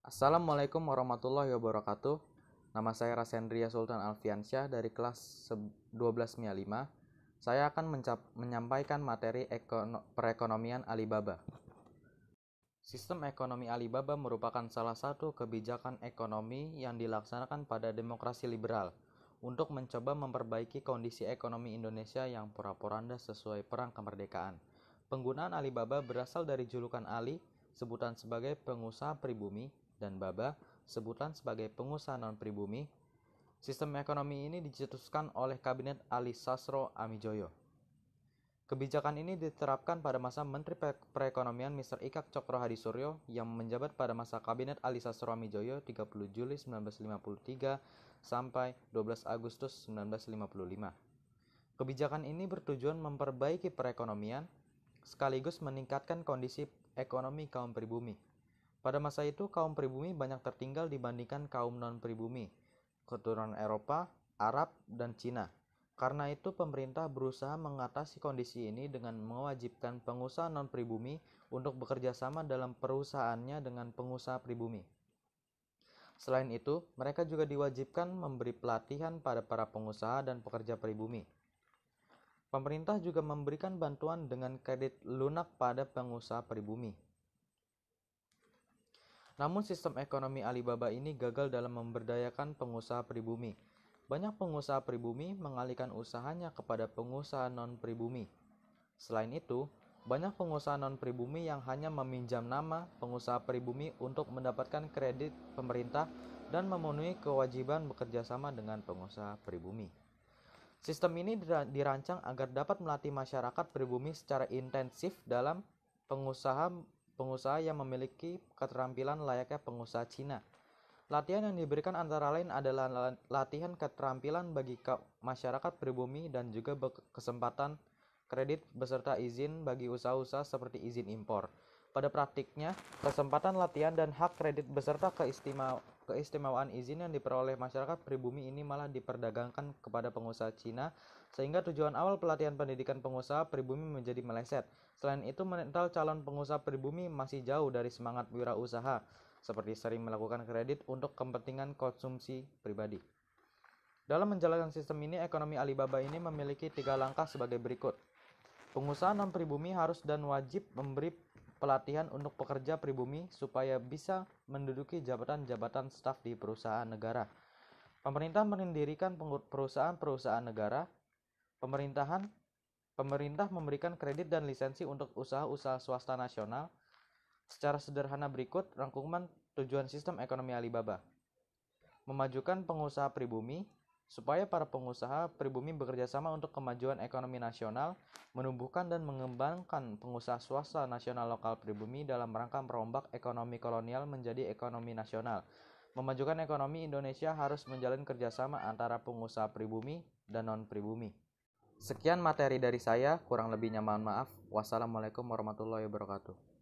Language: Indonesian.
Assalamualaikum warahmatullahi wabarakatuh. Nama saya Rasendria Sultan Alfiansyah dari kelas 12 MIA 5. Saya akan menyampaikan materi perekonomian Alibaba. Sistem ekonomi Alibaba merupakan salah satu kebijakan ekonomi yang dilaksanakan pada demokrasi liberal untuk mencoba memperbaiki kondisi ekonomi Indonesia yang porak-poranda sesuai perang kemerdekaan. Penggunaan Alibaba berasal dari julukan Ali, sebutan sebagai pengusaha pribumi, dan Baba, sebutan sebagai pengusaha non-pribumi. Sistem ekonomi ini dicetuskan oleh Kabinet Ali Sastro Amijoyo. Kebijakan ini diterapkan pada masa Menteri Perekonomian Mr. Ikak Cokro Hadisuryo yang menjabat pada masa Kabinet Ali Sastro Amijoyo 30 Juli 1953 sampai 12 Agustus 1955. Kebijakan ini bertujuan memperbaiki perekonomian sekaligus meningkatkan kondisi ekonomi kaum pribumi. Pada masa itu, kaum pribumi banyak tertinggal dibandingkan kaum non-pribumi, keturunan Eropa, Arab, dan Cina. Karena itu, pemerintah berusaha mengatasi kondisi ini dengan mewajibkan pengusaha non-pribumi untuk bekerja sama dalam perusahaannya dengan pengusaha pribumi. Selain itu, mereka juga diwajibkan memberi pelatihan pada para pengusaha dan pekerja pribumi. Pemerintah juga memberikan bantuan dengan kredit lunak pada pengusaha pribumi. Namun sistem ekonomi Alibaba ini gagal dalam memberdayakan pengusaha pribumi. Banyak pengusaha pribumi mengalihkan usahanya kepada pengusaha non-pribumi. Selain itu, banyak pengusaha non-pribumi yang hanya meminjam nama pengusaha pribumi untuk mendapatkan kredit pemerintah dan memenuhi kewajiban bekerja sama dengan pengusaha pribumi. Sistem ini dirancang agar dapat melatih masyarakat pribumi secara intensif dalam pengusaha yang memiliki keterampilan layaknya pengusaha Cina. Latihan yang diberikan antara lain adalah latihan keterampilan bagi masyarakat pribumi dan juga kesempatan kredit beserta izin bagi usaha-usaha seperti izin impor. Pada praktiknya, kesempatan latihan dan hak kredit beserta keistimewaan izin yang diperoleh masyarakat pribumi ini malah diperdagangkan kepada pengusaha Cina, sehingga tujuan awal pelatihan pendidikan pengusaha pribumi menjadi meleset. Selain itu, mental calon pengusaha pribumi masih jauh dari semangat wirausaha, seperti sering melakukan kredit untuk kepentingan konsumsi pribadi. Dalam menjalankan sistem ini, ekonomi Alibaba ini memiliki 3 langkah sebagai berikut. Pengusaha non-pribumi harus dan wajib memberi pelatihan untuk pekerja pribumi supaya bisa menduduki jabatan-jabatan staf di perusahaan negara. Pemerintah mendirikan perusahaan-perusahaan negara. Pemerintah memberikan kredit dan lisensi untuk usaha-usaha swasta nasional. Secara sederhana berikut rangkuman tujuan sistem ekonomi Alibaba. Memajukan pengusaha pribumi, supaya para pengusaha pribumi bekerja sama untuk kemajuan ekonomi nasional, menumbuhkan dan mengembangkan pengusaha swasta nasional lokal pribumi dalam rangka merombak ekonomi kolonial menjadi ekonomi nasional. Memajukan ekonomi Indonesia harus menjalin kerjasama antara pengusaha pribumi dan non-pribumi. Sekian materi dari saya, kurang lebihnya mohon maaf. Wassalamualaikum warahmatullahi wabarakatuh.